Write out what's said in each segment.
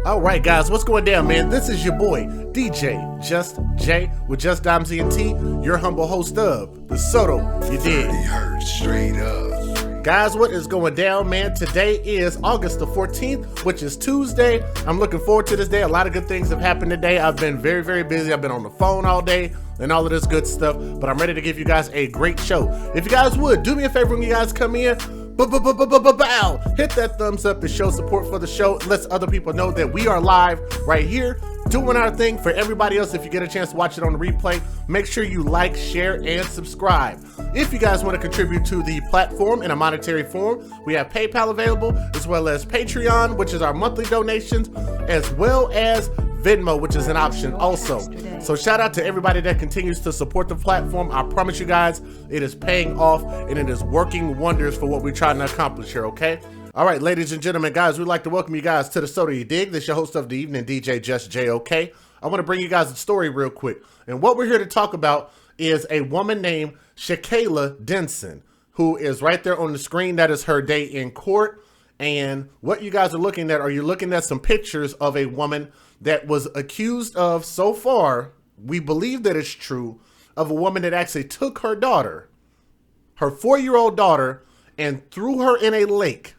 All right, guys, what's going down, man? This is your boy, DJ Just J with Just Dimes ENT, your humble host of The Soto, you dig? Heard straight up. Guys, what is going down, man? Today is August the 14th, which is Tuesday. I'm looking forward to this day. A lot of good things have happened today. I've been very, very busy. I've been on the phone all day and all of this good stuff, but I'm ready to give you guys a great show. If you guys would, do me a favor when you guys come in, bow, hit that thumbs up to show support for the show. It lets other people know that we are live right here doing our thing. For everybody else, if you get a chance to watch it on the replay, make sure you like, share, and subscribe. If you guys want to contribute to the platform in a monetary form, we have PayPal available, as well as Patreon, which is our monthly donations, as well as Venmo, which is an option also. So shout out to everybody that continues to support the platform. I promise you guys, it is paying off and it is working wonders for what we're trying to accomplish here, okay? All right, ladies and gentlemen, guys, we'd like to welcome you guys to the Soto, you dig? This is your host of the evening, DJJustJayOK. I want to bring you guys a story real quick. And what we're here to talk about is a woman named Shakayla Denson, who is right there on the screen. That is her day in court. And what you guys are looking at, are you looking at some pictures of a woman that was accused of, so far, we believe that it's true, of a woman that actually took her daughter, her 4-year-old daughter, and threw her in a lake.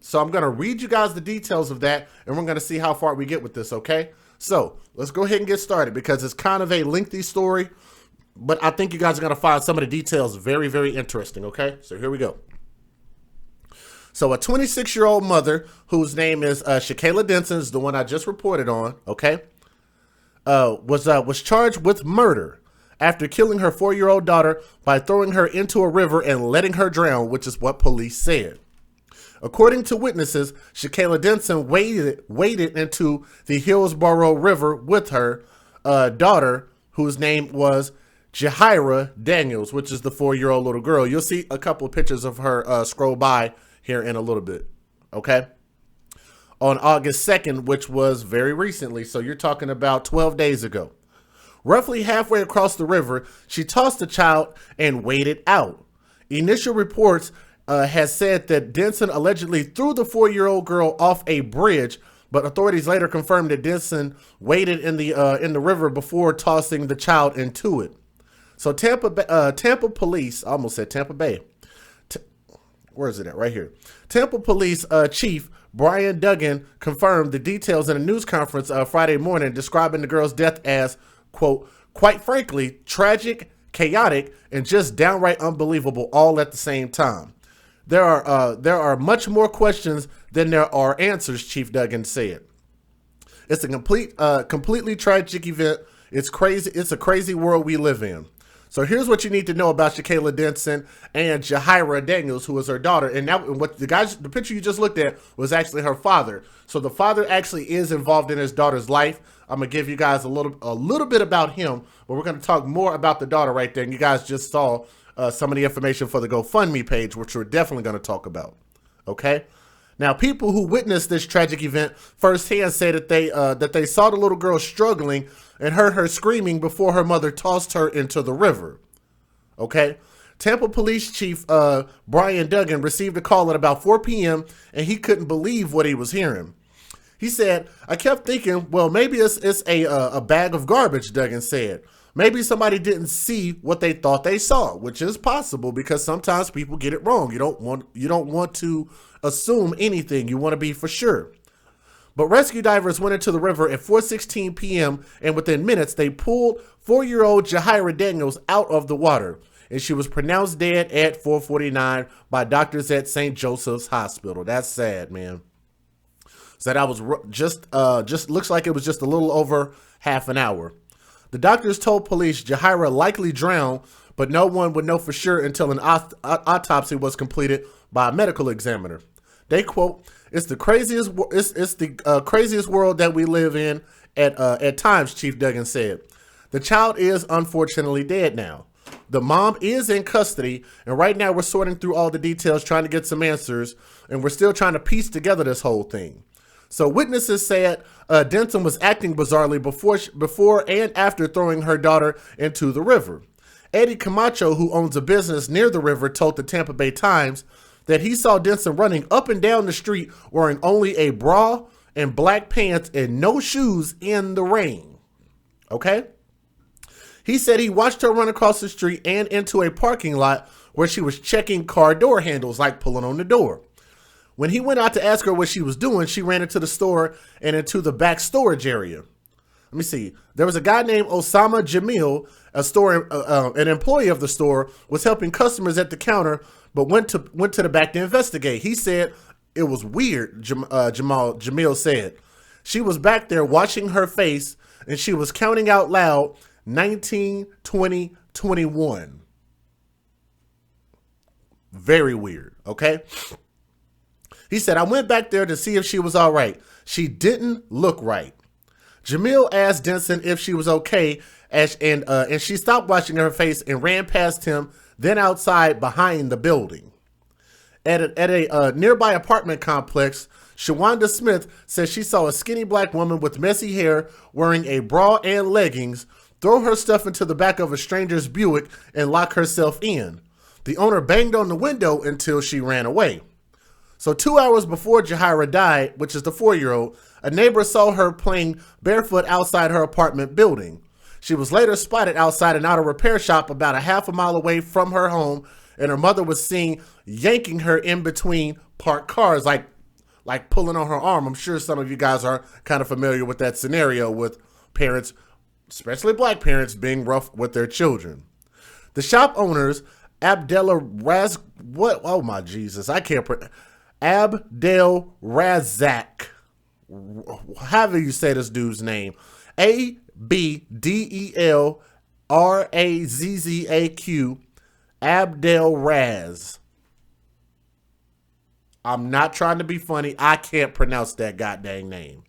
So I'm going to read you guys the details of that, and we're going to see how far we get with this, okay? So let's go ahead and get started because it's kind of a lengthy story, but I think you guys are going to find some of the details very, very interesting, okay? So here we go. So a 26-year-old mother whose name is Shakayla Denson, is the one I just reported on, okay, was charged with murder after killing her 4-year-old daughter by throwing her into a river and letting her drown, which is what police said. According to witnesses, Shakayla Denson waded into the Hillsborough River with her daughter, whose name was Shakayla Daniels, which is the 4-year-old little girl. You'll see a couple of pictures of her scroll by here in a little bit, okay? On August 2nd, which was very recently, so you're talking about 12 days ago. Roughly halfway across the river, she tossed the child and waded out. Initial reports has said that Denson allegedly threw the 4-year-old girl off a bridge, but authorities later confirmed that Denson waded in the river before tossing the child into it. So Tampa police, I almost said Tampa Bay. Where is it at? Right here. Tampa Police Chief Brian Duggan confirmed the details in a news conference Friday morning, describing the girl's death as, quote, quite frankly, tragic, chaotic, and just downright unbelievable all at the same time. There are much more questions than there are answers, Chief Duggan said. It's a completely tragic event. It's crazy. It's a crazy world we live in. So here's what you need to know about Shakayla Denson and Shakayla Daniels, who is her daughter. And now what the picture you just looked at was actually her father. So the father actually is involved in his daughter's life. I'm going to give you guys a little bit about him, but we're going to talk more about the daughter right there. And you guys just saw some of the information for the GoFundMe page, which we're definitely going to talk about. Okay. Now, people who witnessed this tragic event firsthand say that they saw the little girl struggling and heard her screaming before her mother tossed her into the river. Okay. Tampa Police Chief Brian Duggan received a call at about 4 p.m. and he couldn't believe what he was hearing. He said, I kept thinking, well, maybe it's a bag of garbage, Duggan said. Maybe somebody didn't see what they thought they saw, which is possible because sometimes people get it wrong. You don't want to assume anything. You want to be for sure. But rescue divers went into the river at 4:16 p.m. and within minutes they pulled 4-year-old Shakayla Daniels out of the water, and she was pronounced dead at 4:49 by doctors at St. Joseph's Hospital. That's sad, man. So that was just looks like it was just a little over half an hour. The doctors told police Shakayla likely drowned, but no one would know for sure until an autopsy was completed by a medical examiner. They quote, "It's the craziest craziest world that we live in at times," Chief Duggan said. The child is unfortunately dead now. The mom is in custody, and right now we're sorting through all the details, trying to get some answers, and we're still trying to piece together this whole thing. So witnesses said Denson was acting bizarrely before and after throwing her daughter into the river. Eddie Camacho, who owns a business near the river, told the Tampa Bay Times that he saw Denson running up and down the street wearing only a bra and black pants and no shoes in the rain. Okay? He said he watched her run across the street and into a parking lot where she was checking car door handles, like pulling on the door. When he went out to ask her what she was doing, she ran into the store and into the back storage area. Let me see. There was a guy named Osama Jamil, an employee of the store, was helping customers at the counter, but went to the back to investigate. He said it was weird. Jamil said she was back there watching her face, and she was counting out loud 19, 20, 21. Very weird. Okay. He said, I went back there to see if she was all right. She didn't look right. Jamil asked Denson if she was okay, and she stopped washing her face and ran past him, then outside behind the building. At a nearby apartment complex, Shawanda Smith says she saw a skinny black woman with messy hair wearing a bra and leggings throw her stuff into the back of a stranger's Buick and lock herself in. The owner banged on the window until she ran away. So 2 hours before Jahira died, which is the 4-year-old, a neighbor saw her playing barefoot outside her apartment building. She was later spotted outside an auto repair shop about a half a mile away from her home, and her mother was seen yanking her in between parked cars, like pulling on her arm. I'm sure some of you guys are kind of familiar with that scenario with parents, especially black parents, being rough with their children. The shop owners, Abdel Razak, however you say this dude's name, Abdelrazaq, Abdel Raz. I'm not trying to be funny. I can't pronounce that goddamn name.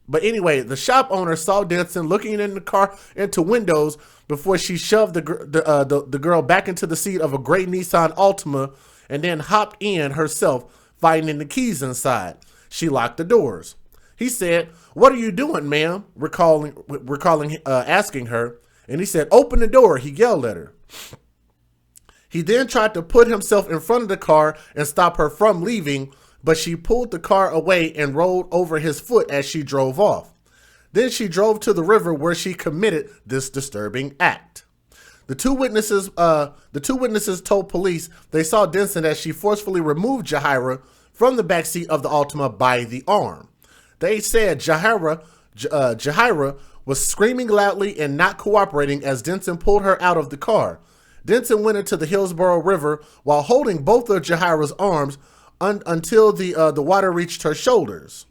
But anyway, the shop owner saw Denson looking in the car into windows before she shoved the girl back into the seat of a gray Nissan Altima and then hopped in herself, finding the keys inside. She locked the doors. He said, "What are you doing, ma'am?" Asking her. And he said, "Open the door," he yelled at her. He then tried to put himself in front of the car and stop her from leaving, but she pulled the car away and rolled over his foot as she drove off. Then she drove to the river where she committed this disturbing act. The two witnesses told police they saw Denson as she forcefully removed Jahira from the backseat of the Altima by the arm. They said Jahira was screaming loudly and not cooperating as Denson pulled her out of the car. Denson went into the Hillsborough River while holding both of Jahira's arms until the water reached her shoulders.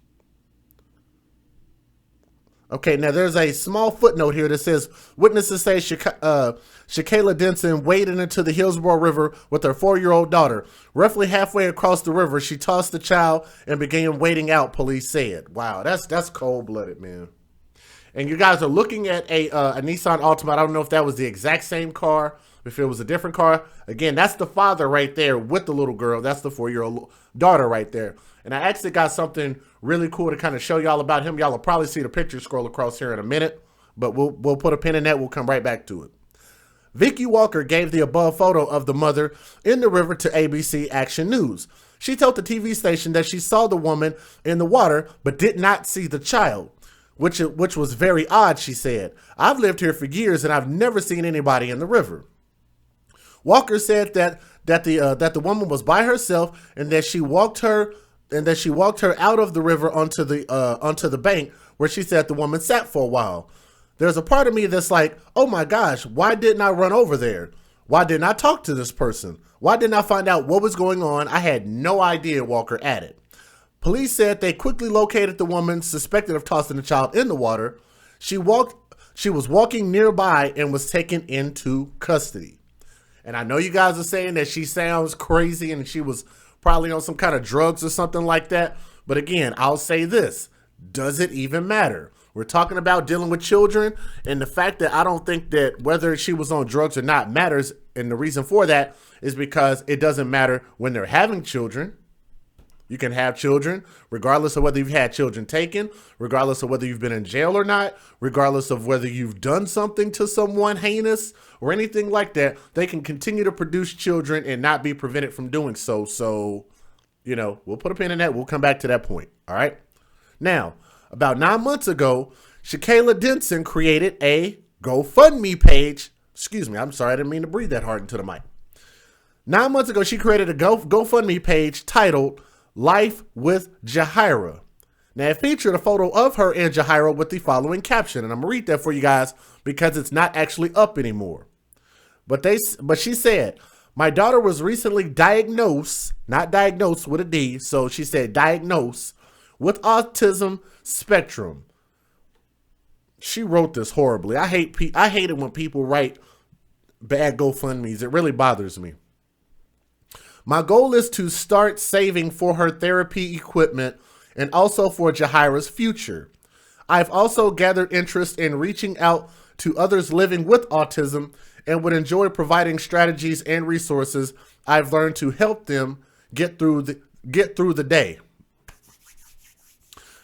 Okay, now there's a small footnote here that says witnesses say Shakayla Denson waded into the Hillsborough River with her 4-year-old daughter. Roughly halfway across the river, she tossed the child and began wading out, police said. Wow, that's cold-blooded, man. And you guys are looking at a Nissan Altima. I don't know if that was the exact same car, if it was a different car. Again, that's the father right there with the little girl. That's the 4-year-old daughter right there. And I actually got something really cool to kind of show y'all about him. Y'all will probably see the picture scroll across here in a minute, but we'll put a pin in that. We'll come right back to it. Vicky Walker gave the above photo of the mother in the river to ABC Action News. She told the TV station that she saw the woman in the water, but did not see the child, which was very odd, she said. "I've lived here for years and I've never seen anybody in the river." Walker said that the woman was by herself and that she walked her out of the river onto the bank, where she said the woman sat for a while. "There's a part of me that's like, oh my gosh, why didn't I run over there? Why didn't I talk to this person? Why didn't I find out what was going on? I had no idea," Walker added. Police said they quickly located the woman suspected of tossing the child in the water. She was walking nearby and was taken into custody. And I know you guys are saying that she sounds crazy and she was probably on some kind of drugs or something like that. But again, I'll say this. Does it even matter? We're talking about dealing with children, and the fact that I don't think that whether she was on drugs or not matters. And the reason for that is because it doesn't matter when they're having children. You can have children regardless of whether you've had children taken, regardless of whether you've been in jail or not, regardless of whether you've done something to someone heinous or anything like that. They can continue to produce children and not be prevented from doing so. So, we'll put a pin in that. We'll come back to that point. All right. Now, about 9 months ago, Shakayla Denson created a GoFundMe page. Excuse me, I'm sorry, I didn't mean to breathe that hard into the mic. 9 months ago, she created a GoFundMe page titled Life with Jahira. Now, it featured a photo of her and Jahira with the following caption, and I'm going to read that for you guys because it's not actually up anymore. But she said, my daughter was recently diagnosed, not diagnosed with a D, so she said diagnosed with autism spectrum. She wrote this horribly. I hate it when people write bad GoFundMes. It really bothers me. My goal is to start saving for her therapy equipment and also for Jahira's future. I've also gathered interest in reaching out to others living with autism and would enjoy providing strategies and resources I've learned to help them get through the day.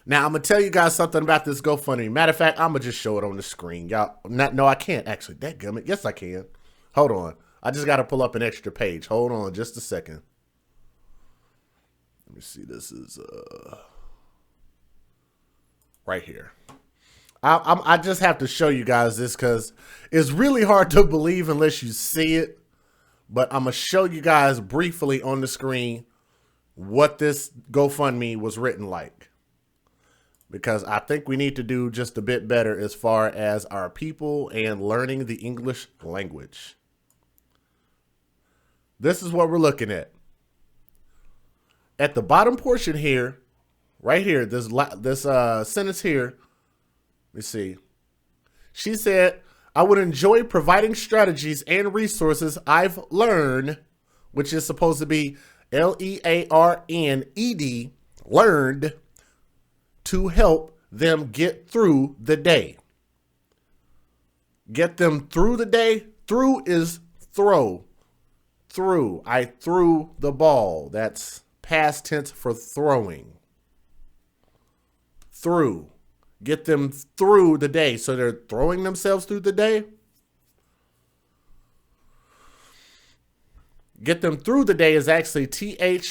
Now, I'm going to tell you guys something about this GoFundMe. Matter of fact, I'm going to just show it on the screen. Y'all, no, I can't actually. Dadgummit. Yes, I can. Hold on. I just got to pull up an extra page. Hold on just a second. Let me see. This is right here. I just have to show you guys this because it's really hard to believe unless you see it. But I'm going to show you guys briefly on the screen what this GoFundMe was written like. Because I think we need to do just a bit better as far as our people and learning the English language. This is what we're looking at. At the bottom portion here, right here, this sentence here, let me see. She said, I would enjoy providing strategies and resources I've learned, which is supposed to be L-E-A-R-N-E-D, learned, to help them get through the day. Get them through the day. Through is throw. Through. I threw the ball. That's past tense for throwing. Through. Get them through the day. So they're throwing themselves through the day. Get them through the day is actually T-H-R-O-U-G-H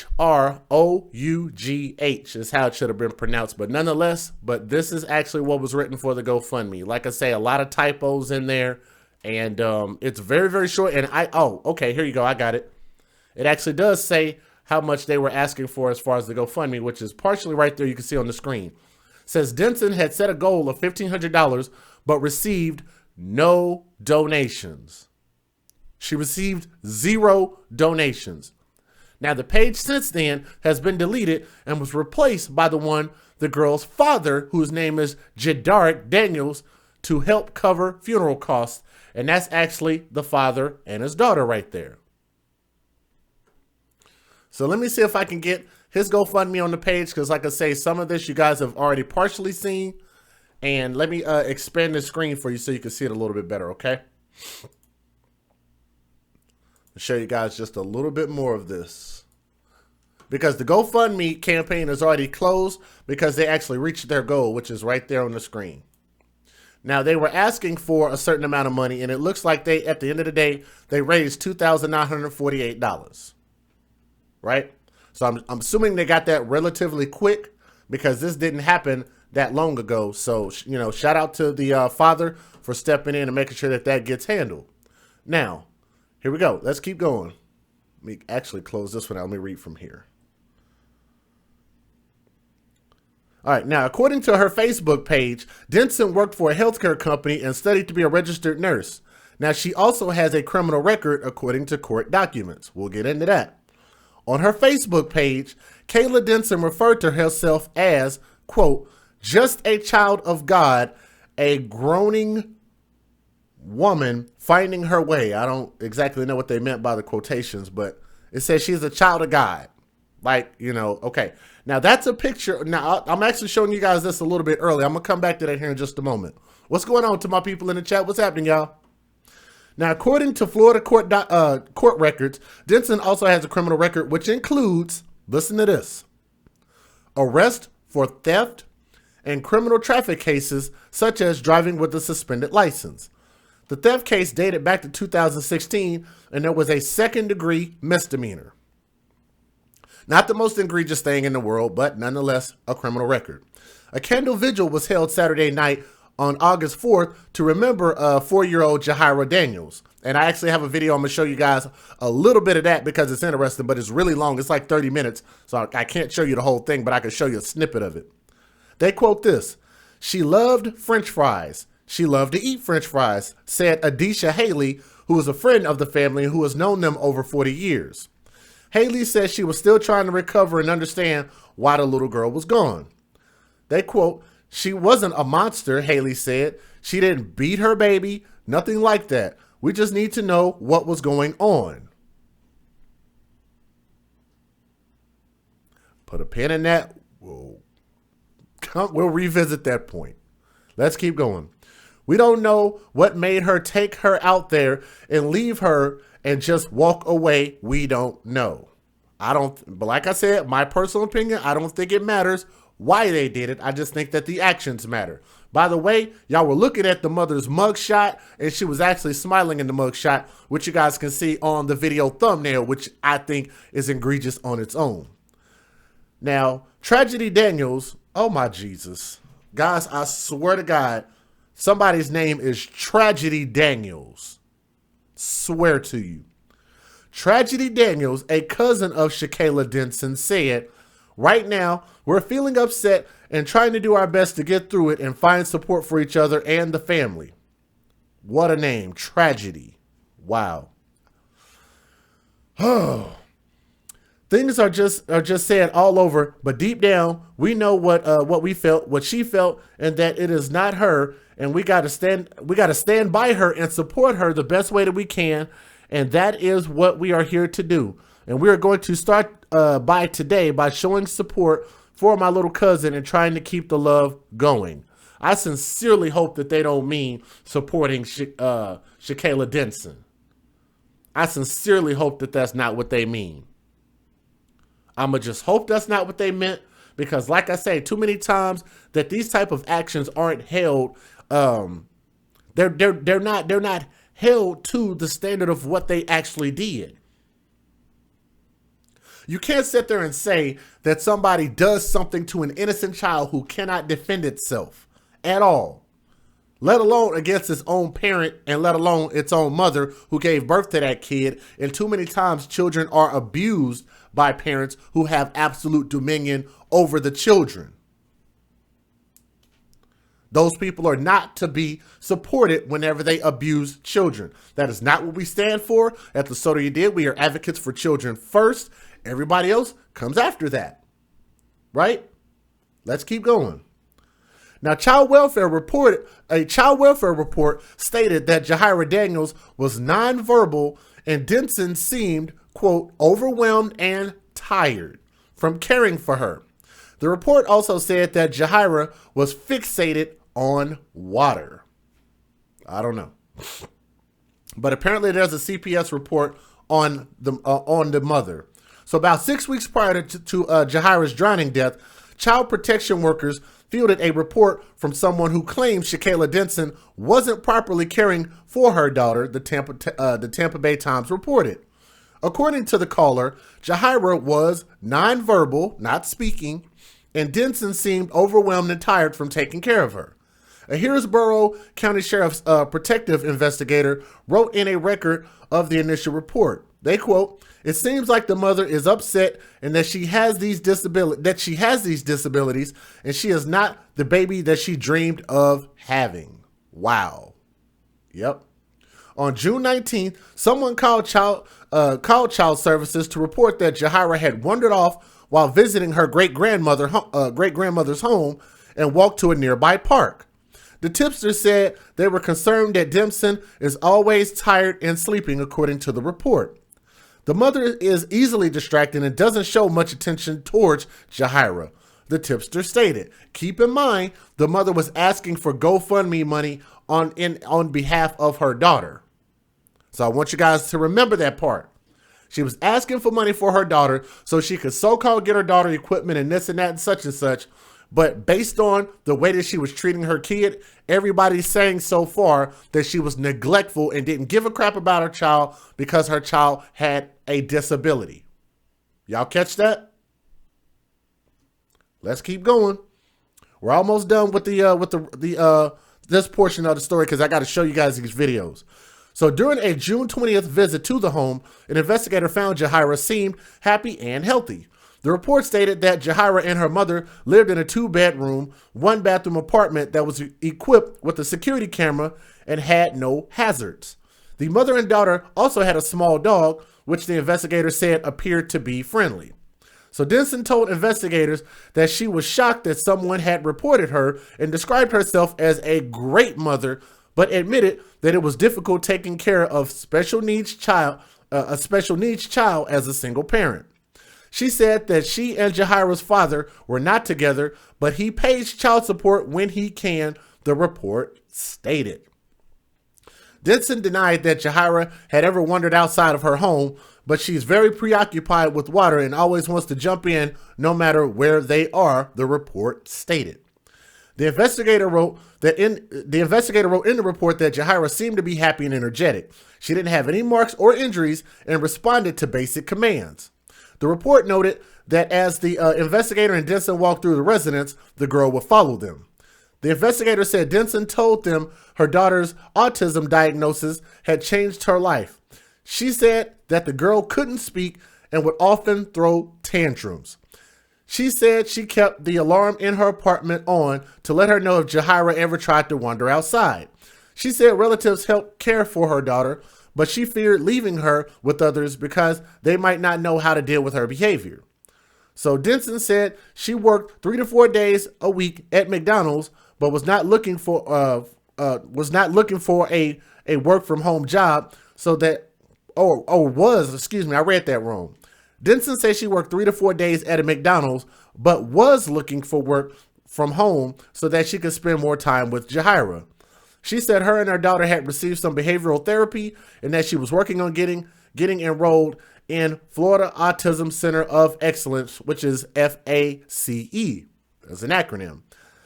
is how it should have been pronounced. But nonetheless, this is actually what was written for the GoFundMe. Like I say, a lot of typos in there. And it's very, very short. And okay, here you go. I got it. It actually does say how much they were asking for as far as the GoFundMe, which is partially right there. You can see on the screen. It says Denson had set a goal of $1,500, but received no donations. She received 0 donations. Now, the page since then has been deleted and was replaced by the girl's father, whose name is Jedarick Daniels, to help cover funeral costs. And that's actually the father and his daughter right there. So let me see if I can get his GoFundMe on the page, because like I say, some of this you guys have already partially seen. And let me expand the screen for you so you can see it a little bit better, okay? I'll show you guys just a little bit more of this. Because the GoFundMe campaign is already closed because they actually reached their goal, which is right there on the screen. Now, they were asking for a certain amount of money, and it looks like at the end of the day, they raised $2,948, right? So I'm assuming they got that relatively quick because this didn't happen that long ago. So, you know, shout out to the father for stepping in and making sure that gets handled. Now, here we go. Let's keep going. Let me actually close this one out. Let me read from here. All right. Now, according to her Facebook page, Denson worked for a healthcare company and studied to be a registered nurse. Now, she also has a criminal record according to court documents. We'll get into that. On her Facebook page, Shakayla Denson referred to herself as, quote, just a child of God, a groaning woman finding her way. I don't exactly know what they meant by the quotations, but it says she's a child of God. Like, you know, okay. Now, that's a picture. Now, I'm actually showing you guys this a little bit early. I'm going to come back to that here in just a moment. What's going on to my people in the chat? What's happening, y'all? Now, according to Florida court records, Denson also has a criminal record, which includes, listen to this, arrest for theft and criminal traffic cases, such as driving with a suspended license. The theft case dated back to 2016, and there was a second-degree misdemeanor. Not the most egregious thing in the world, but nonetheless a criminal record. A candle vigil was held Saturday night on August 4th to remember 4-year-old Shakayla Daniels. And I actually have a video. I'm going to show you guys a little bit of that because it's interesting, but it's really long. It's like 30 minutes, so I can't show you the whole thing, but I can show you a snippet of it. They quote this: "She loved French fries. She loved to eat French fries," said Adisha Haley, who is a friend of the family and who has known them over 40 years. Haley says she was still trying to recover and understand why the little girl was gone. They quote, "She wasn't a monster," Haley said. "She didn't beat her baby, nothing like that. We just need to know what was going on." Put a pin in that. We'll revisit that point. Let's keep going. "We don't know what made her take her out there and leave her and just walk away. We don't know." But like I said, my personal opinion, I don't think it matters why they did it. I just think that the actions matter. By the way, y'all were looking at the mother's mugshot, and she was actually smiling in the mugshot, which you guys can see on the video thumbnail, which I think is egregious on its own. Now, Tragedy Daniels, oh my Jesus. Guys, I swear to God, somebody's name is Tragedy Daniels. Swear to you. Tragedy Daniels, a cousin of Shakayla Denson, said, "Right now, we're feeling upset and trying to do our best to get through it and find support for each other and the family." What a name, Tragedy. Wow. Oh. Things are just said all over, but deep down, we know what we felt, what she felt, and that it is not her, and we got to stand by her and support her the best way that we can, and that is what we are here to do. And we are going to start by showing support for my little cousin and trying to keep the love going. I sincerely hope that they don't mean supporting Shakayla Denson. I sincerely hope that that's not what they mean. I'ma just hope that's not what they meant, because like I say, too many times that these type of actions aren't held, they're not held to the standard of what they actually did. You can't sit there and say that somebody does something to an innocent child who cannot defend itself at all, let alone against its own parent and let alone its own mother who gave birth to that kid. And too many times children are abused by parents who have absolute dominion over the children. Those people are not to be supported whenever they abuse children. That is not what we stand for. At the So Do You Did, we are advocates for children first. Everybody else comes after that, right? Let's keep going. Now, a child welfare report stated that Shakayla Daniels was nonverbal and Denson seemed, quote, overwhelmed and tired from caring for her. The report also said that Shakayla was fixated on water. I don't know. But apparently there's a CPS report on the mother. So about 6 weeks prior to Shakayla's drowning death, child protection workers fielded a report from someone who claimed Shakayla Denson wasn't properly caring for her daughter, the Tampa Bay Times reported. According to the caller, Shakayla was nonverbal, not speaking, and Denson seemed overwhelmed and tired from taking care of her. A Hillsborough County Sheriff's protective investigator wrote in a record of the initial report. They quote, "It seems like the mother is upset and that she has these disabilities and she is not the baby that she dreamed of having." Wow. Yep. On June 19th, someone called child services to report that Shakayla had wandered off while visiting her great-grandmother's home and walked to a nearby park. The tipster said they were concerned that Denson is always tired and sleeping, according to the report. The mother is easily distracted and doesn't show much attention towards Shakayla, the tipster stated. Keep in mind, the mother was asking for GoFundMe money on behalf of her daughter. So I want you guys to remember that part. She was asking for money for her daughter so she could so-called get her daughter equipment and this and that and such. But based on the way that she was treating her kid, everybody's saying so far that she was neglectful and didn't give a crap about her child because her child had a disability. Y'all catch that? Let's keep going. We're almost done with this portion of the story because I got to show you guys these videos. So during a June 20th visit to the home, an investigator found Jahira seemed happy and healthy. The report stated that Jahira and her mother lived in a 2-bedroom, 1-bathroom apartment that was equipped with a security camera and had no hazards. The mother and daughter also had a small dog, which the investigator said appeared to be friendly. So Denson told investigators that she was shocked that someone had reported her and described herself as a great mother, but admitted that it was difficult taking care of a special needs child as a single parent. She said that she and Jahira's father were not together, but he pays child support when he can, the report stated. Denson denied that Jahira had ever wandered outside of her home, but she's very preoccupied with water and always wants to jump in no matter where they are, the report stated. The investigator wrote in the report that Jahira seemed to be happy and energetic. She didn't have any marks or injuries and responded to basic commands. The report noted that as the investigator and Denson walked through the residence, the girl would follow them. The investigator said Denson told them her daughter's autism diagnosis had changed her life. She said that the girl couldn't speak and would often throw tantrums. She said she kept the alarm in her apartment on to let her know if Jahira ever tried to wander outside. She said relatives helped care for her daughter, but she feared leaving her with others because they might not know how to deal with her behavior. So Denson said she worked 3 to 4 days a week at McDonald's, but was not looking for a work from home job. I read that wrong. Denson said she worked 3 to 4 days at a McDonald's, but was looking for work from home so that she could spend more time with Jahira. She said her and her daughter had received some behavioral therapy and that she was working on getting enrolled in Florida Autism Center of Excellence, which is FACE, as an acronym.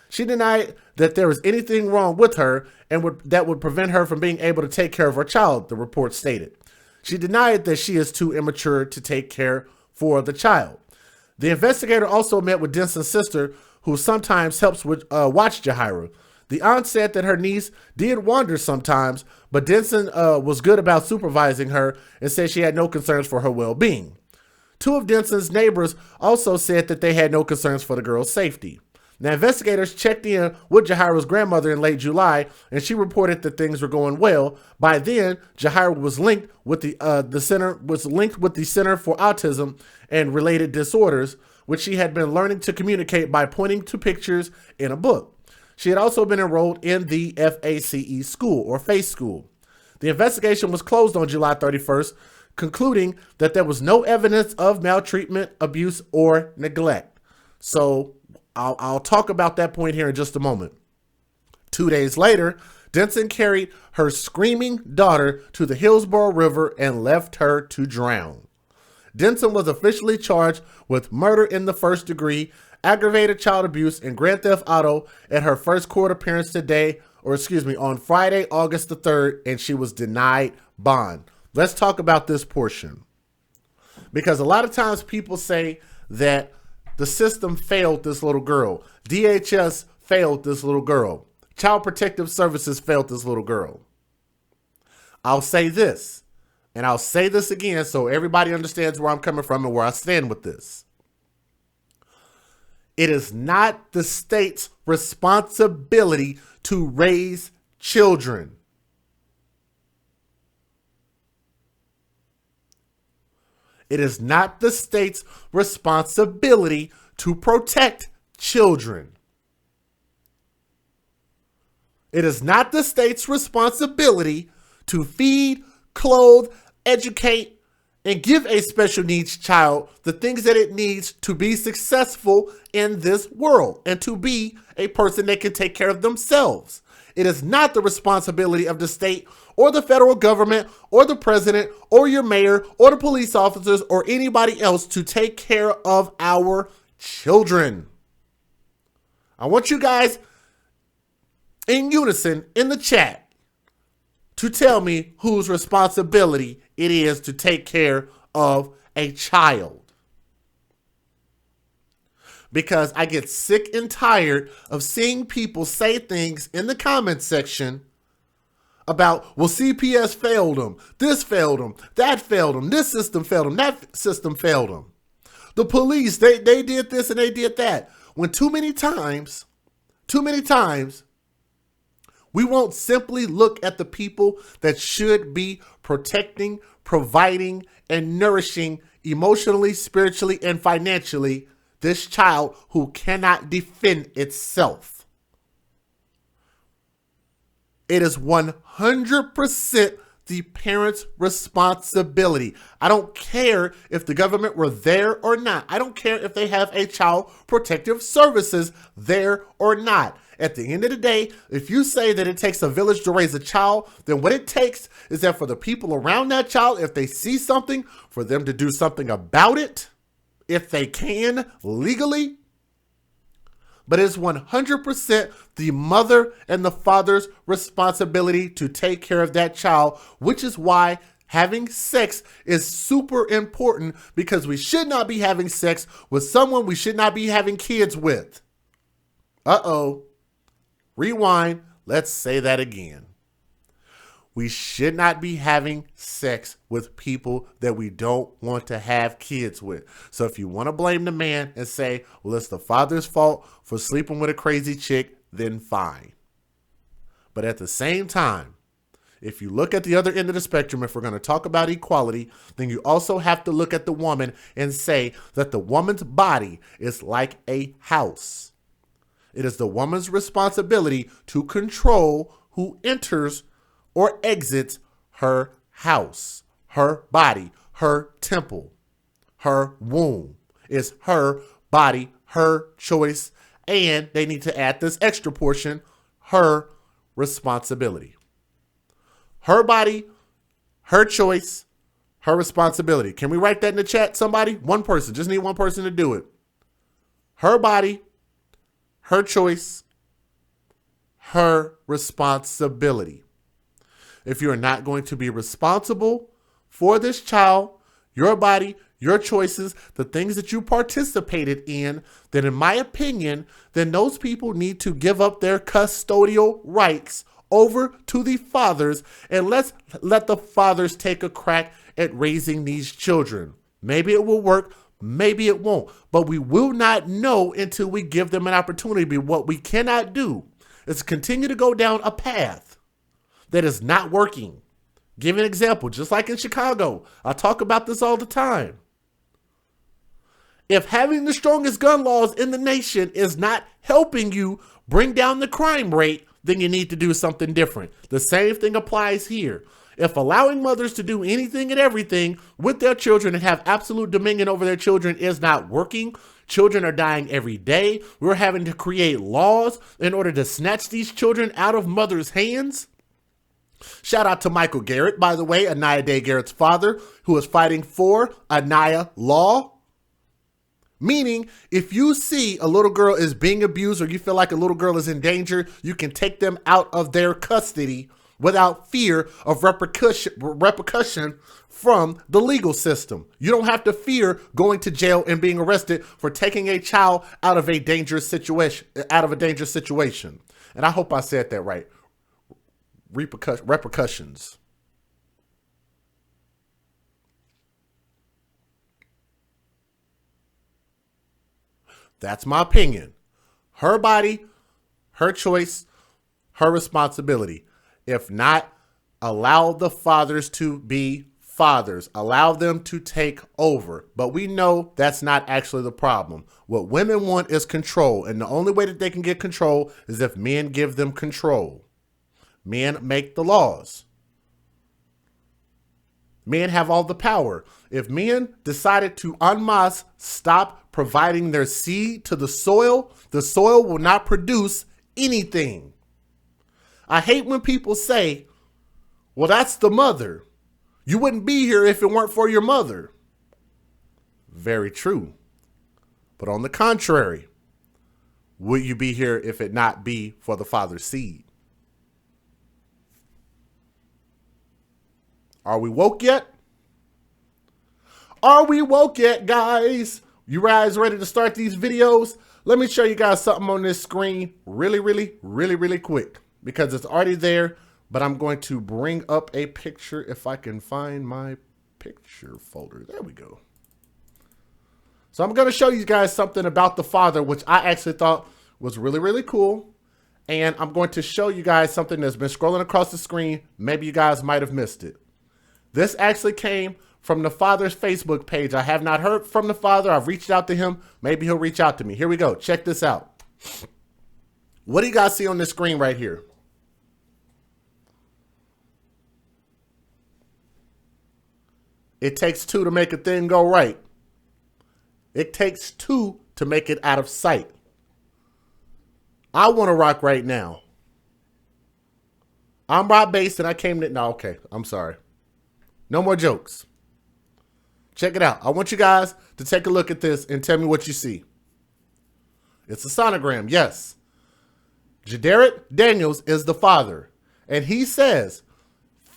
She denied that there was anything wrong with her and that would prevent her from being able to take care of her child, the report stated. She denied that she is too immature to take care for the child. The investigator also met with Denson's sister, who sometimes helps watch Jahira. The aunt said that her niece did wander sometimes, but Denson was good about supervising her and said she had no concerns for her well-being. 2 of Denson's neighbors also said that they had no concerns for the girl's safety. Now, investigators checked in with Jahira's grandmother in late July, and she reported that things were going well. By then, Jahira was linked with the Center for Autism and Related Disorders, which she had been learning to communicate by pointing to pictures in a book. She had also been enrolled in the FACE school, or FACE school. The investigation was closed on July 31st, concluding that there was no evidence of maltreatment, abuse, or neglect. So I'll talk about that point here in just a moment. 2 days later, Denson carried her screaming daughter to the Hillsborough River and left her to drown. Denson was officially charged with murder in the first degree, aggravated child abuse, and grand theft auto at her first court appearance on Friday, August the 3rd, and she was denied bond. Let's talk about this portion. Because a lot of times people say that the system failed this little girl. DHS failed this little girl. Child Protective Services failed this little girl. I'll say this, and I'll say this again so everybody understands where I'm coming from and where I stand with this. It is not the state's responsibility to raise children. It is not the state's responsibility to protect children. It is not the state's responsibility to feed, clothe, educate, and give a special needs child the things that it needs to be successful in this world and to be a person that can take care of themselves. It is not the responsibility of the state or the federal government or the president or your mayor or the police officers or anybody else to take care of our children. I want you guys in unison in the chat to tell me whose responsibility it is to take care of a child. because I get sick and tired of seeing people say things in the comment section about, well, CPS failed them, this failed them, that failed them, this system failed them, that system failed them. The police, they did this and they did that. When too many times, we won't simply look at the people that should be protecting, providing, and nourishing emotionally, spiritually, and financially this child who cannot defend itself. It is 100% the parent's responsibility. I don't care if the government were there or not. I don't care if they have a child protective services there or not. At the end of the day, if you say that it takes a village to raise a child, then what it takes is that for the people around that child, if they see something, for them to do something about it, if they can legally. But it's 100% the mother and the father's responsibility to take care of that child, which is why having sex is super important, because we should not be having sex with someone we should not be having kids with. Uh-oh. Rewind. Let's say that again. We should not be having sex with people that we don't want to have kids with. So if you want to blame the man and say, well, it's the father's fault for sleeping with a crazy chick, then fine. But at the same time, if you look at the other end of the spectrum, if we're going to talk about equality, then you also have to look at the woman and say that the woman's body is like a house. It is the woman's responsibility to control who enters or exits her house, her body, her temple, her womb. It's her body, her choice, and they need to add this extra portion, her responsibility. Her body, her choice, her responsibility. Can we write that in the chat, somebody? One person, just need one person to do it. Her body, her choice, her responsibility. If you are not going to be responsible for this child, your body, your choices, the things that you participated in, then in my opinion, then those people need to give up their custodial rights over to the fathers, and let's let the fathers take a crack at raising these children. Maybe it will work, maybe it won't, but we will not know until we give them an opportunity. But what we cannot do is continue to go down a path that is not working. Give an example, just like in Chicago. I talk about this all the time. If having the strongest gun laws in the nation is not helping you bring down the crime rate, then you need to do something different. The same thing applies here. If allowing mothers to do anything and everything with their children and have absolute dominion over their children is not working, children are dying every day. We're having to create laws in order to snatch these children out of mothers' hands. Shout out to Michael Garrett, by the way, Anaya Day Garrett's father, who is fighting for Anaya law. Meaning, if you see a little girl is being abused or you feel like a little girl is in danger, you can take them out of their custody without fear of repercussion from the legal system. You don't have to fear going to jail and being arrested for taking a child out of a dangerous situation. And I hope I said that right. Repercussions. That's my opinion. Her body, her choice, her responsibility. If not, allow the fathers to be fathers. Allow them to take over. But we know that's not actually the problem. What women want is control. And the only way that they can get control is if men give them control. Men make the laws. Men have all the power. If men decided to en masse stop providing their seed to the soil will not produce anything. I hate when people say, well, that's the mother. You wouldn't be here if it weren't for your mother. Very true. But on the contrary, would you be here if it not be for the father's seed? Are we woke yet? Are we woke yet, guys? You guys ready to start these videos? let me show you guys something on this screen really quick because it's already there, but I'm going to bring up a picture if I can find my picture folder. There we go. So I'm going to show you guys something about the father, which I actually thought was really cool. And I'm going to show you guys something that's been scrolling across the screen. Maybe you guys might have missed it. This actually came from the father's Facebook page. I have not heard from the father. I've reached out to him. Maybe he'll reach out to me. Here we go. Check this out. What do you guys see on the screen right here? It takes two to make a thing go right. It takes two to make it out of sight. I want to rock right now. I'm Rob Bass and I came to... No, okay. I'm sorry. No more jokes. Check it out. I want you guys to take a look at this and tell me what you see. It's a sonogram, yes. Shakayla Daniels is the father. And he says,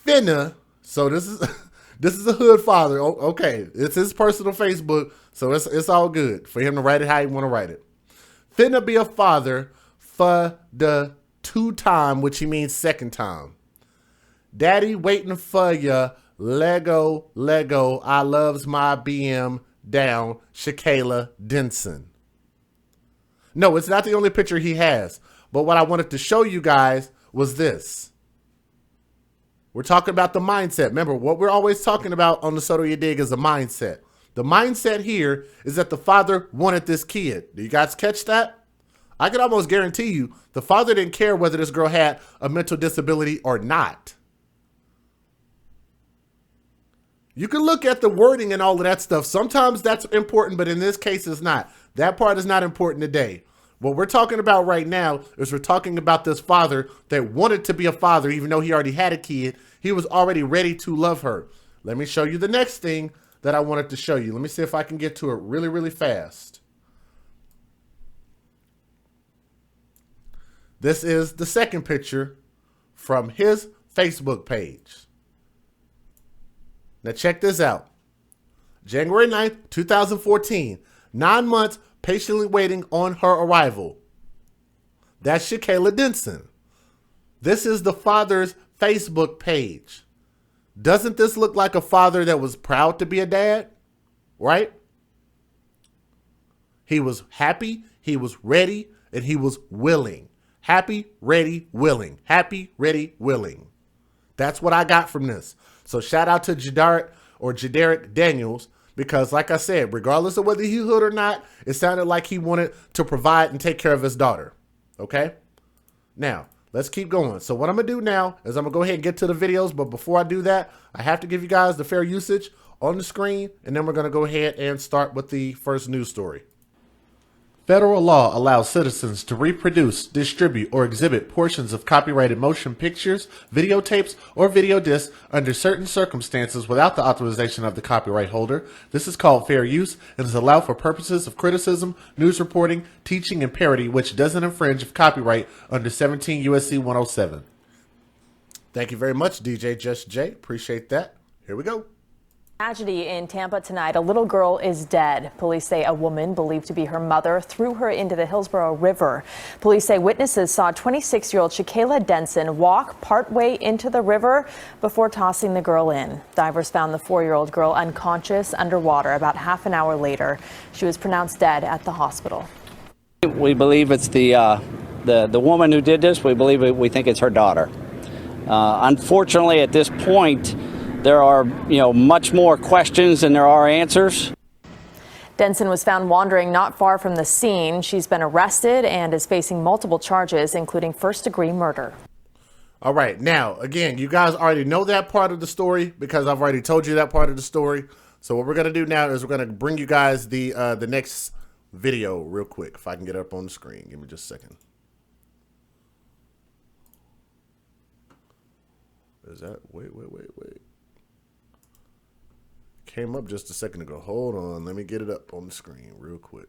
finna... So this is... This is a hood father. Oh, okay. It's his personal Facebook, so it's all good for him to write it how he want to write it. Finna be a father for the 2 time, which he means second time. Daddy waiting for ya. Lego. I loves my BM down. Shakayla Denson. No, it's not the only picture he has. But what I wanted to show you guys was this. We're talking about the mindset. Remember, what we're always talking about on the So Do You Dig is a mindset. The mindset here is that the father wanted this kid. Do you guys catch that? I can almost guarantee you the father didn't care whether this girl had a mental disability or not. You can look at the wording and all of that stuff. Sometimes that's important, but in this case, it's not. That part is not important today. What we're talking about right now is we're talking about this father that wanted to be a father, even though he already had a kid. He was already ready to love her. Let me show you the next thing that I wanted to show you. Let me see if I can get to it really fast. This is the second picture from his Facebook page. Now check this out. January 9th, 2014. 9 months patiently waiting on her arrival. That's Shakayla Denson. This is the father's Facebook page. Doesn't this look like a father that was proud to be a dad? Right? He was happy, he was ready, and he was willing. Happy, ready, willing. Happy, ready, willing. That's what I got from this. So shout out to Shakayla Daniels, because like I said, regardless of whether he hood or not, it sounded like he wanted to provide and take care of his daughter. Okay? Now, let's keep going. So what I'm going to do now is I'm going to go ahead and get to the videos. But before I do that, I have to give you guys the fair usage on the screen. And then we're going to go ahead and start with the first news story. Federal law allows citizens to reproduce, distribute, or exhibit portions of copyrighted motion pictures, videotapes, or video discs under certain circumstances without the authorization of the copyright holder. This is called fair use and is allowed for purposes of criticism, news reporting, teaching, and parody, which doesn't infringe of copyright under 17 U.S.C. 107. Thank you very much, DJJustJay. Appreciate that. Here we go. Tragedy in Tampa tonight. A little girl is dead. Police say a woman believed to be her mother threw her into the Hillsborough River. Police say witnesses saw 26-year-old Shakayla Denson walk partway into the river before tossing the girl in. Divers found the 4-year-old girl unconscious underwater. About half an hour later, she was pronounced dead at the hospital. We believe it's the woman who did this. We think it's her daughter. Unfortunately, at this point, there are, much more questions than there are answers. Denson was found wandering not far from the scene. She's been arrested and is facing multiple charges, including first-degree murder. All right. Now, again, you guys already know that part of the story because I've already told you that part of the story. So what we're going to do now is we're going to bring you guys the next video real quick. If I can get it up on the screen. Give me just a second. Is that? Wait. Came up just a second ago. Hold on. Let me get it up on the screen real quick.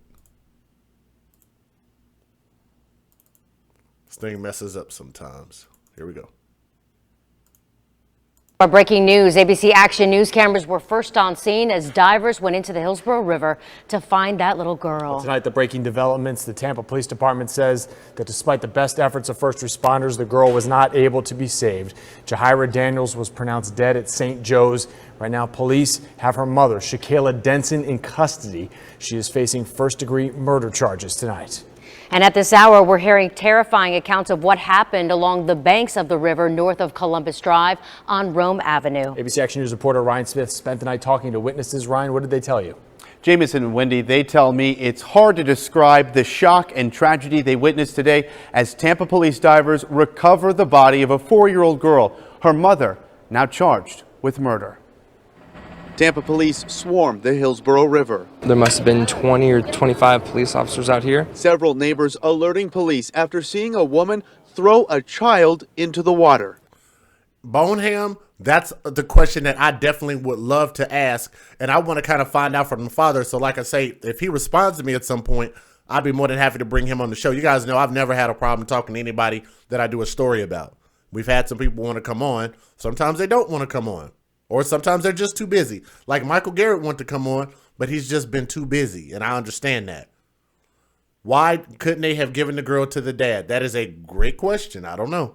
This thing messes up sometimes. Here we go. Our breaking news, ABC Action News cameras were first on scene as divers went into the Hillsborough River to find that little girl. Well, tonight, the breaking developments. The Tampa Police Department says that despite the best efforts of first responders, the girl was not able to be saved. Jahira Daniels was pronounced dead at St. Joe's. Right now, police have her mother, Shakayla Denson, in custody. She is facing first-degree murder charges tonight. And at this hour, we're hearing terrifying accounts of what happened along the banks of the river north of Columbus Drive on Rome Avenue. ABC Action News reporter Ryan Smith spent the night talking to witnesses. Ryan, what did they tell you? Jameson and Wendy, they tell me it's hard to describe the shock and tragedy they witnessed today as Tampa police divers recover the body of a 4-year-old girl, her mother, now charged with murder. Tampa police swarmed the Hillsborough River. There must have been 20 or 25 police officers out here. Several neighbors alerting police after seeing a woman throw a child into the water. Boneham, that's the question that I definitely would love to ask, and I want to kind of find out from the father. So like I say, if he responds to me at some point, I'd be more than happy to bring him on the show. You guys know I've never had a problem talking to anybody that I do a story about. We've had some people want to come on. Sometimes they don't want to come on. Or sometimes they're just too busy. Like Michael Garrett wanted to come on, but he's just been too busy, and I understand that. Why couldn't they have given the girl to the dad? That is a great question. I don't know.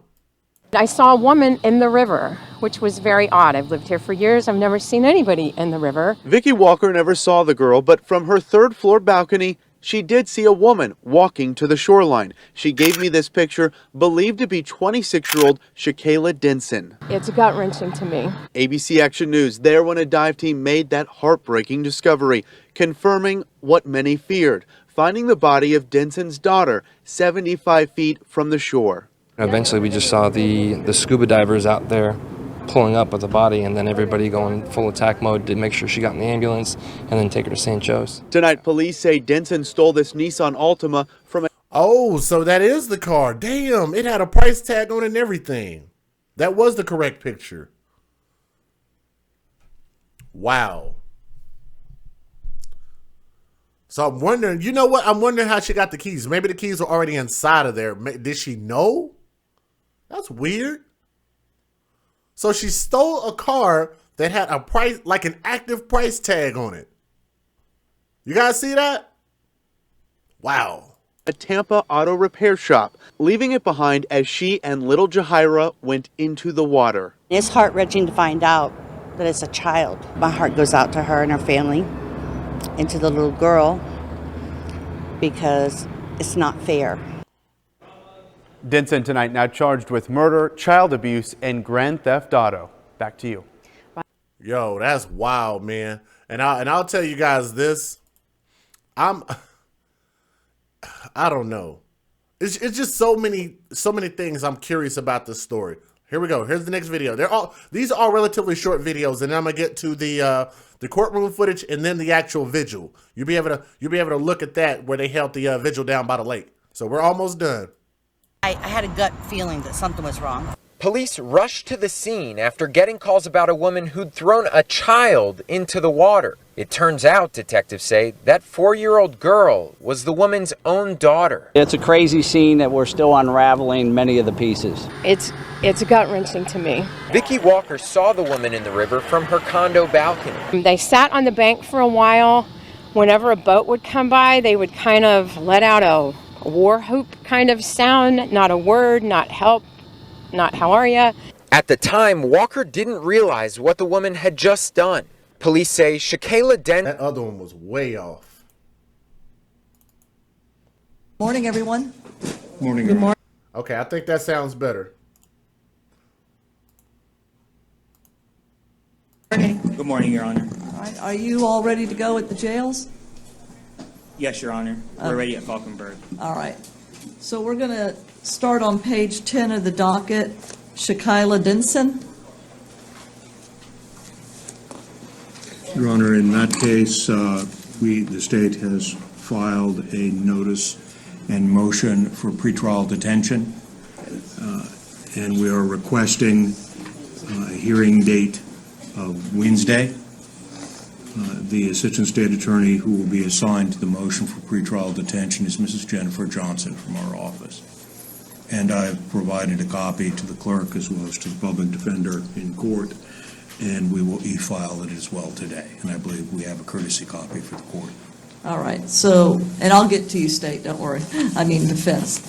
I saw a woman in the river, which was very odd. I've lived here for years. I've never seen anybody in the river. Vicki Walker never saw the girl, but from her third-floor balcony, she did see a woman walking to the shoreline. She gave me this picture, believed to be 26-year-old Shakayla Denson. It's gut-wrenching to me. ABC Action News there when a dive team made that heartbreaking discovery, confirming what many feared, finding the body of Denson's daughter 75 feet from the shore. Eventually, we just saw the scuba divers out there pulling up with the body, and then everybody going full attack mode to make sure she got in the ambulance and then take her to St. Joe's. Tonight, police say Denson stole this Nissan Altima from a... Oh, so that is the car. Damn, it had a price tag on it and everything. That was the correct picture. Wow. So I'm wondering, you know what? I'm wondering how she got the keys. Maybe the keys were already inside of there. Did she know? That's weird. So she stole a car that had a price, like an active price tag on it. You guys see that? Wow. A Tampa auto repair shop, leaving it behind as she and little Jahira went into the water. It's heart-wrenching to find out that it's a child. My heart goes out to her and her family and to the little girl because it's not fair. Denson tonight now charged with murder, child abuse, and grand theft auto. Back to you. Yo, that's wild, man. And I'll tell you guys this. I don't know. It's just so many things I'm curious about this story. Here we go. Here's the next video. These are all relatively short videos, and then I'm gonna get to the courtroom footage and then the actual vigil. You'll be able to look at that where they held the vigil down by the lake. So we're almost done. I had a gut feeling that something was wrong. Police rushed to the scene after getting calls about a woman who'd thrown a child into the water. It turns out, detectives say, that 4-year-old girl was the woman's own daughter. It's a crazy scene that we're still unraveling many of the pieces. It's gut-wrenching to me. Vicki Walker saw the woman in the river from her condo balcony. They sat on the bank for a while. Whenever a boat would come by, they would kind of let out a war whoop kind of sound, not a word, not help, not how are ya. At the time, Walker didn't realize what the woman had just done. Police say Shakayla Denson... That other one was way off. Morning, everyone. Morning. Good morning. Okay, I think that sounds better. Good morning, Your Honor. All right, are you all ready to go at the jails? Yes, Your Honor. We're ready at Falkenberg. All right. So we're going to start on page 10 of the docket. Shakayla Denson. Your Honor, in that case, the state has filed a notice and motion for pretrial detention, and we are requesting a hearing date of Wednesday. The Assistant State Attorney who will be assigned to the motion for pretrial detention is Mrs. Jennifer Johnson from our office. and I've provided a copy to the clerk as well as to the public defender in court, and we will e-file it as well today. And I believe we have a courtesy copy for the court. All right, so, and I'll get to you, State, don't worry. I mean defense.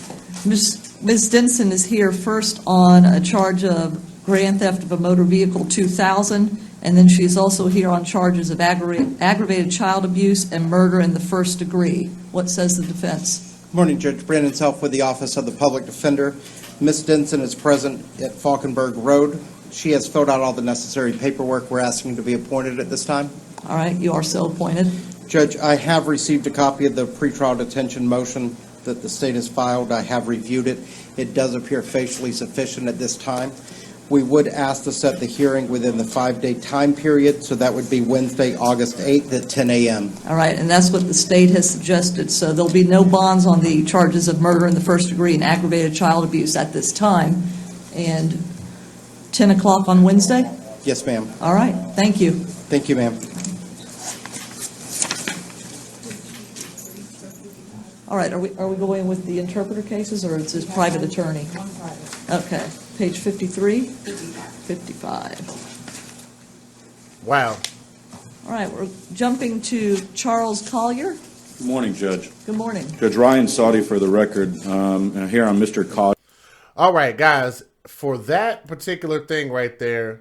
Ms. Denson is here first on a charge of grand theft of a motor vehicle 2000, and then she's also here on charges of aggravated child abuse and murder in the first degree. What says the defense? Good morning, Judge Brandon Self with the Office of the Public Defender. Ms. Denson is present at Falkenberg Road. She has filled out all the necessary paperwork. We're asking to be appointed at this time. All right, you are so appointed. Judge, I have received a copy of the pretrial detention motion that the state has filed. I have reviewed it. It does appear facially sufficient at this time. We would ask to set the hearing within the 5-day time period, so that would be Wednesday, August 8th at 10 a.m. All right, and that's what the state has suggested. So there'll be no bonds on the charges of murder in the first degree and aggravated child abuse at this time. And 10 o'clock on Wednesday? Yes, ma'am. All right, thank you. Thank you, ma'am. All right, are we going with the interpreter cases, or is this private attorney? Okay, page 53, 55. Wow. All right, we're jumping to Charles Collier. Good morning, Judge. Good morning. Judge Ryan Saudi for the record. Here on Mr. Collier. All right, guys, for that particular thing right there,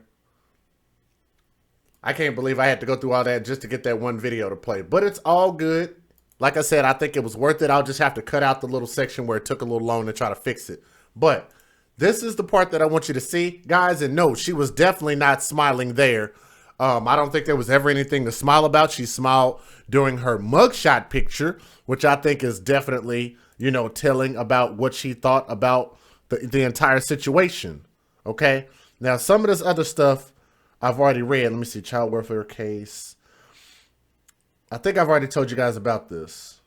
I can't believe I had to go through all that just to get that one video to play, but it's all good. Like I said, I think it was worth it. I'll just have to cut out the little section where it took a little long to try to fix it. But this is the part that I want you to see, guys. And no, she was definitely not smiling there. I don't think there was ever anything to smile about. She smiled during her mugshot picture, which I think is definitely, you know, telling about what she thought about the entire situation. Okay. Now, some of this other stuff I've already read. Let me see. Child welfare case. I think I've already told you guys about this.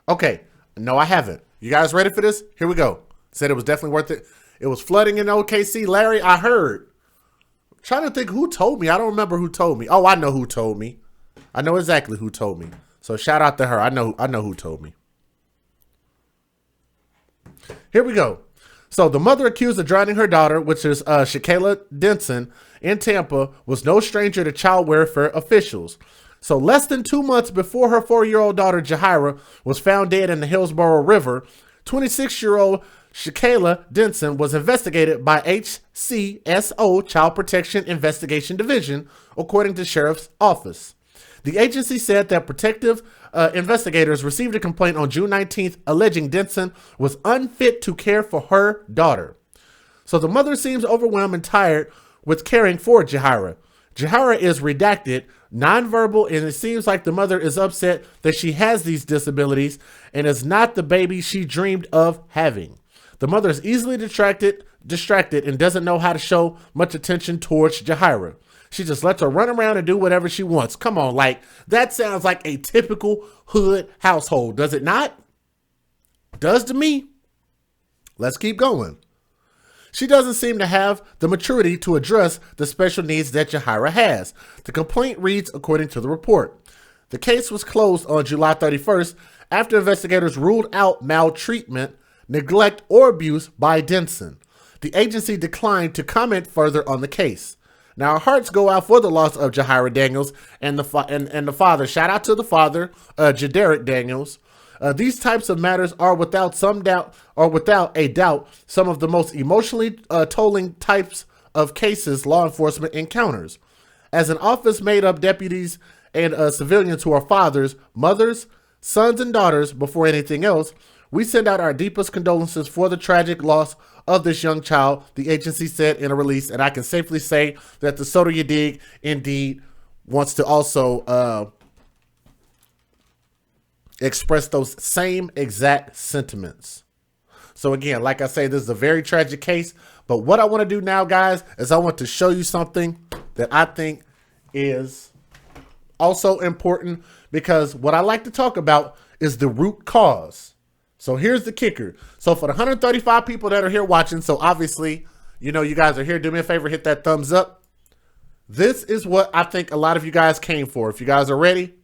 Okay. No, I haven't. You guys ready for this? Here we go. Said it was definitely worth it. It was flooding in OKC. Larry, I heard. I'm trying to think who told me. I don't remember who told me. Oh, I know who told me. I know exactly who told me. So shout out to her. I know who told me. Here we go. So the mother accused of drowning her daughter, which is Shakayla Denson, in Tampa, was no stranger to child welfare officials. So less than 2 months before her 4-year-old daughter, Jahira, was found dead in the Hillsborough River, 26-year-old Shakayla Denson was investigated by HCSO, Child Protection Investigation Division, according to Sheriff's Office. The agency said that protective investigators received a complaint on June 19th alleging Denson was unfit to care for her daughter. So the mother seems overwhelmed and tired with caring for Jahira. Jahira is redacted, nonverbal, and it seems like the mother is upset that she has these disabilities and is not the baby she dreamed of having. The mother is easily distracted and doesn't know how to show much attention towards Jahira. She just lets her run around and do whatever she wants. Come on, like, that sounds like a typical hood household, does it not? Does to me. Let's keep going. She doesn't seem to have the maturity to address the special needs that Jahira has. The complaint reads according to the report. The case was closed on July 31st after investigators ruled out maltreatment, neglect, or abuse by Denson. The agency declined to comment further on the case. Now, our hearts go out for the loss of Jahira Daniels and the father. Shout out to the father, Jadarick Daniels. These types of matters are without a doubt some of the most emotionally tolling types of cases law enforcement encounters. As an office made up deputies and civilians who are fathers, mothers, sons, and daughters before anything else, we send out our deepest condolences for the tragic loss of this young child, the agency said in a release, and I can safely say that the So Do You Dig indeed wants to also express those same exact sentiments. So again, like I say, this is a very tragic case, but what I want to do now, guys, is I want to show you something that I think is also important, because what I like to talk about is the root cause. So here's the kicker. So for the 135 people that are here watching, so obviously, you know, you guys are here. Do me a favor, hit that thumbs up. This is what I think a lot of you guys came for. If you guys are ready,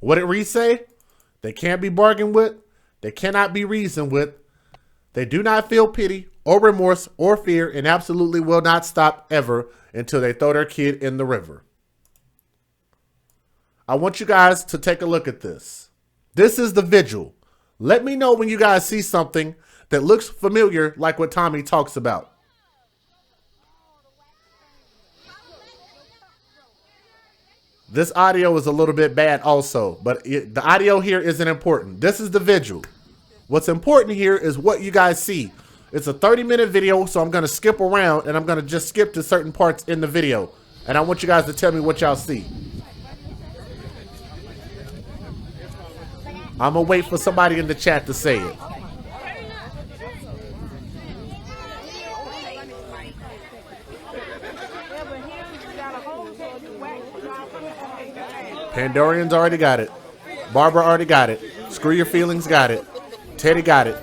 what did Reed say? They can't be bargained with. They cannot be reasoned with. They do not feel pity or remorse or fear and absolutely will not stop ever until they throw their kid in the river. I want you guys to take a look at this. This is the vigil. Let me know when you guys see something that looks familiar like what Tommy talks about. This audio is a little bit bad also, but the audio here isn't important. This is the vigil. What's important here is what you guys see. It's a 30-minute video, so I'm going to skip around and I'm going to just skip to certain parts in the video. And I want you guys to tell me what y'all see. I'm going to wait for somebody in the chat to say it. Pandorian's already got it. Barbara already got it. Screw Your Feelings got it. Teddy got it.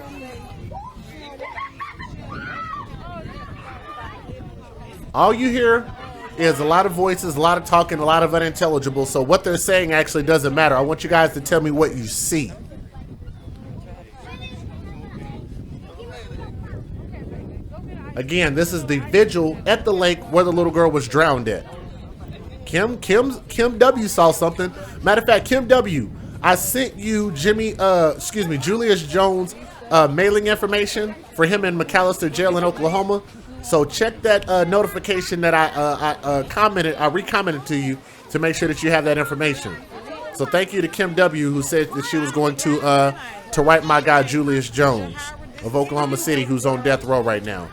All you hear is a lot of voices, a lot of talking, a lot of unintelligible. So what they're saying actually doesn't matter. I want you guys to tell me what you see. Again, this is the vigil at the lake where the little girl was drowned at. Kim W saw something. Matter of fact, Kim W, I sent you Julius Jones mailing information for him in McAllister Jail in Oklahoma. So check that notification that I recommented to you to make sure that you have that information. So thank you to Kim W, who said that she was going to write my guy Julius Jones of Oklahoma City, who's on death row right now,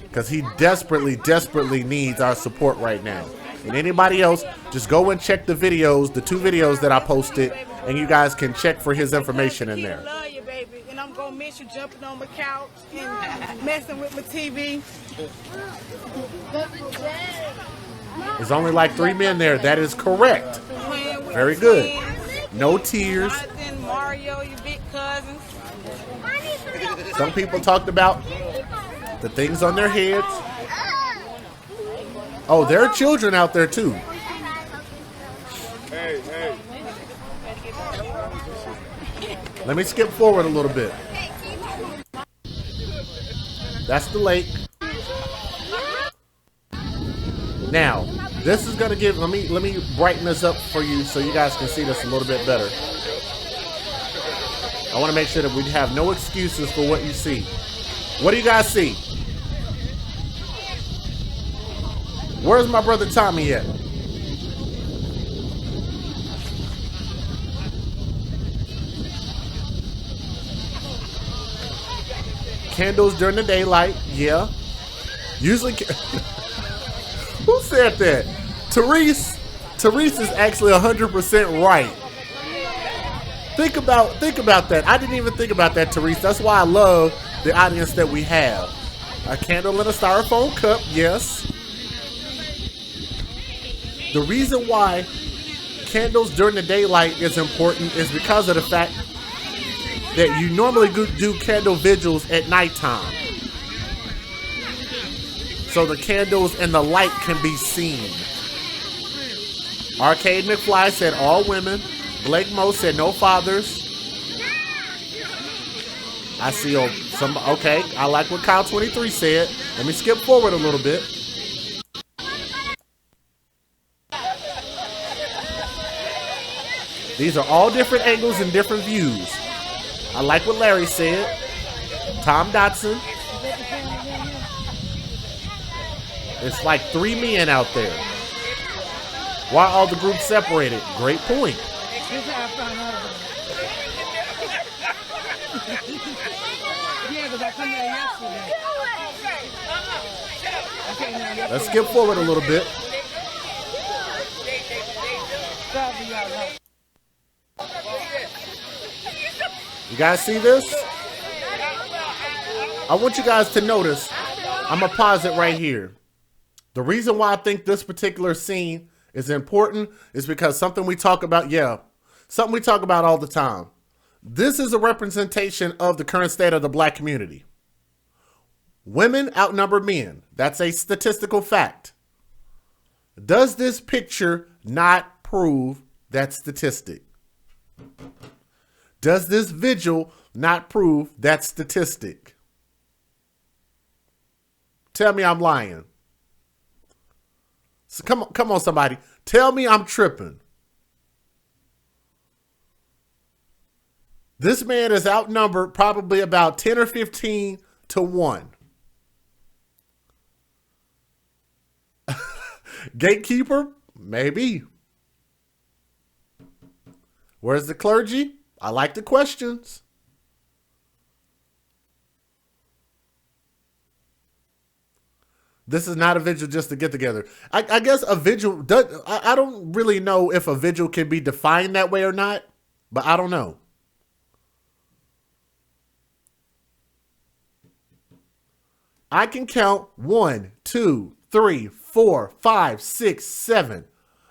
because he desperately needs our support right now. And anybody else, just go and check the videos, the 2 videos that I posted, and you guys can check for his information in there. Love you, baby, and I'm gonna miss you jumping on my couch and messing with my TV. There's only like 3 men there. That is correct. Very good. No tears. Mario, your big cousin. Some people talked about the things on their heads. Oh, there are children out there too. Let me skip forward a little bit. That's the lake. Now, this is gonna give. Let me brighten this up for you so you guys can see this a little bit better. I want to make sure that we have no excuses for what you see. What do you guys see? Where's my brother Tommy at? Candles during the daylight, yeah. Usually, who said that? Therese is actually 100% right. Think about that. I didn't even think about that, Therese. That's why I love the audience that we have. A candle in a styrofoam cup, yes. The reason why candles during the daylight is important is because of the fact that you normally do candle vigils at nighttime. So the candles and the light can be seen. Arcade McFly said all women. Blake Mo said no fathers. I see okay, I like what Kyle 23 said. Let me skip forward a little bit. These are all different angles and different views. I like what Larry said. Tom Dotson. It's like 3 men out there. Why are all the groups separated? Great point. Let's skip forward a little bit. You guys see this? I want you guys to notice. I'm going to pause it right here. The reason why I think this particular scene is important is because something we talk about, something we talk about all the time. This is a representation of the current state of the black community. Women outnumber men. That's a statistical fact. Does this picture not prove that statistic? Does this vigil not prove that statistic? Tell me I'm lying. So come on, somebody. Tell me I'm tripping. This man is outnumbered probably about 10 or 15 to 1. Gatekeeper? Maybe. Where's the clergy? I like the questions. This is not a vigil just to get together. I guess a vigil, I don't really know if a vigil can be defined that way or not, but I don't know. I can count 1, 2, 3, 4, 5, 6, 7.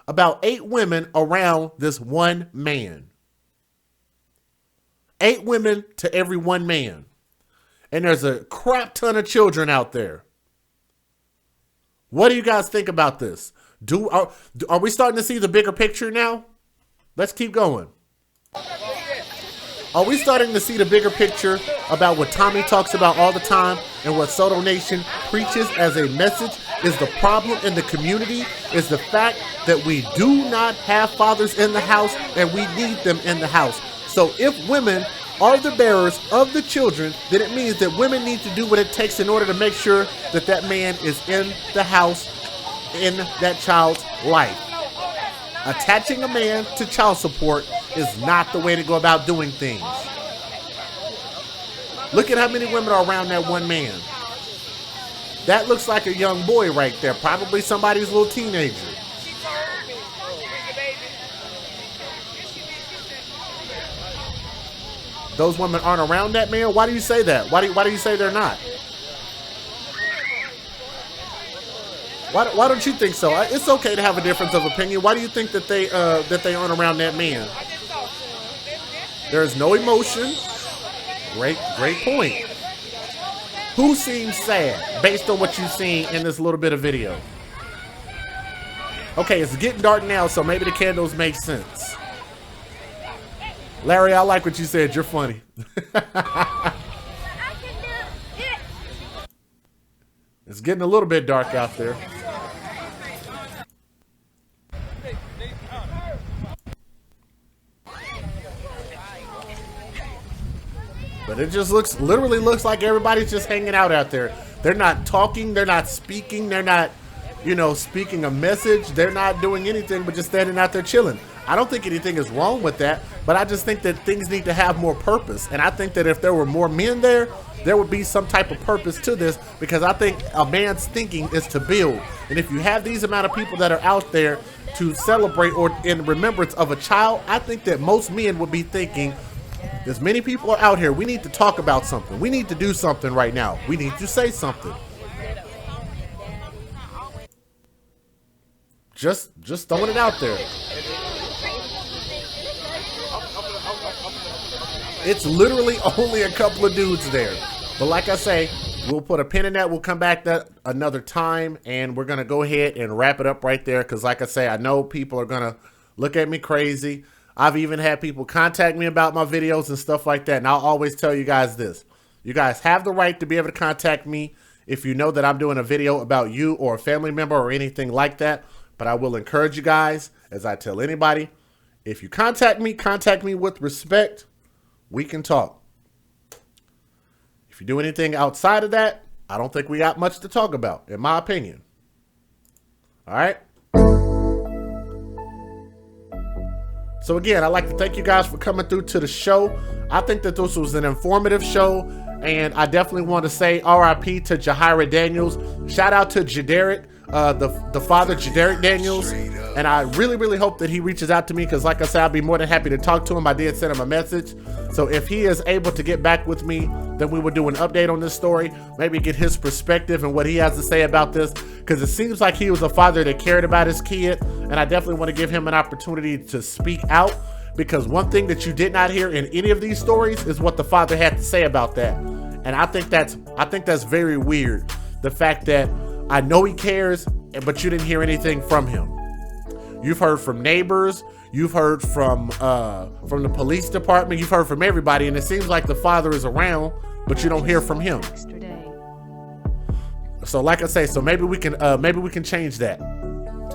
About 8 women around this one man. 8 women to every one man. And there's a crap ton of children out there. What do you guys think about this? Are we starting to see the bigger picture now? Let's keep going. Are we starting to see the bigger picture about what Tommy talks about all the time and what Soto Nation preaches as a message is the problem in the community, is the fact that we do not have fathers in the house and we need them in the house. So if women are the bearers of the children, then it means that women need to do what it takes in order to make sure that that man is in the house in that child's life. Attaching a man to child support is not the way to go about doing things. Look at how many women are around that one man. That looks like a young boy right there, probably somebody's little teenager. Those women aren't around that man? Why do you say that? Why do you say they're not? Why don't you think so? It's okay to have a difference of opinion. Why do you think that they aren't around that man? There is no emotion. Great point. Who seems sad based on what you've seen in this little bit of video? Okay, it's getting dark now, so maybe the candles make sense. Larry, I like what you said. You're funny. It's getting a little bit dark out there. But it just literally looks like everybody's just hanging out there. They're not talking, they're not speaking, they're not, speaking a message. They're not doing anything but just standing out there chilling. I don't think anything is wrong with that, but I just think that things need to have more purpose. And I think that if there were more men there would be some type of purpose to this, because I think a man's thinking is to build. And if you have these amount of people that are out there to celebrate or in remembrance of a child, I think that most men would be thinking, as many people are out here, we need to talk about something. We need to do something right now. We need to say something. Just throwing it out there. It's literally only a couple of dudes there. But like I say, we'll put a pin in that. We'll come back that another time, and we're going to go ahead and wrap it up right there. Because like I say, I know people are going to look at me crazy. I've even had people contact me about my videos and stuff like that. And I'll always tell you guys this. You guys have the right to be able to contact me if you know that I'm doing a video about you or a family member or anything like that. But I will encourage you guys, as I tell anybody, if you contact me with respect. We can talk. If you do anything outside of that, I don't think we got much to talk about, in my opinion. All right? So again, I'd like to thank you guys for coming through to the show. I think that this was an informative show, and I definitely want to say RIP to Shakayla Daniels. Shout out to Jadaric, the father, Jadaric Daniels. And I really hope that he reaches out to me, because like I said, I'd be more than happy to talk to him. I did send him a message. So if he is able to get back with me, then we will do an update on this story, maybe get his perspective and what he has to say about this, because it seems like he was a father that cared about his kid, and I definitely want to give him an opportunity to speak out, because one thing that you did not hear in any of these stories is what the father had to say about that. And I think that's very weird. The fact that I know he cares, but you didn't hear anything from him. You've heard from neighbors, you've heard from the police department, you've heard from everybody, and it seems like the father is around, but you don't hear from him. So like I say, so maybe we can change that.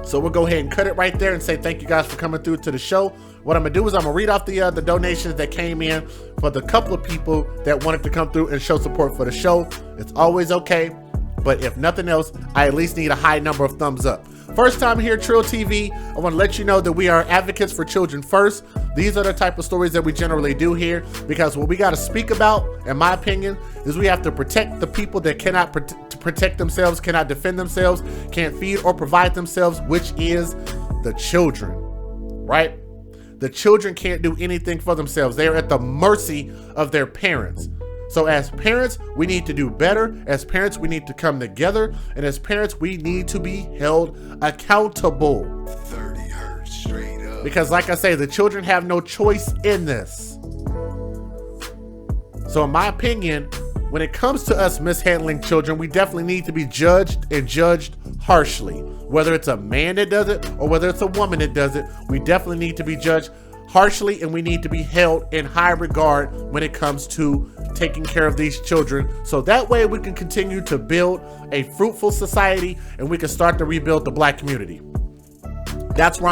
So we'll go ahead and cut it right there and say thank you guys for coming through to the show. What I'm gonna do is I'm gonna read off the donations that came in for the couple of people that wanted to come through and show support for the show. It's always okay, but if nothing else, I at least need a high number of thumbs up. First time here, Trill TV, I want to let you know that we are advocates for children first. These are the type of stories that we generally do here, because what we got to speak about, in my opinion, is we have to protect the people that cannot protect themselves, cannot defend themselves, can't feed or provide themselves, which is the children, right? The children can't do anything for themselves. They are at the mercy of their parents. So as parents, we need to do better. As parents, we need to come together. And as parents, we need to be held accountable. 30 hertz straight up. Because like I say, the children have no choice in this. So in my opinion, when it comes to us mishandling children, we definitely need to be judged and judged harshly. Whether it's a man that does it or whether it's a woman that does it, we definitely need to be judged harshly, and we need to be held in high regard when it comes to taking care of these children. So that way we can continue to build a fruitful society and we can start to rebuild the Black community. That's where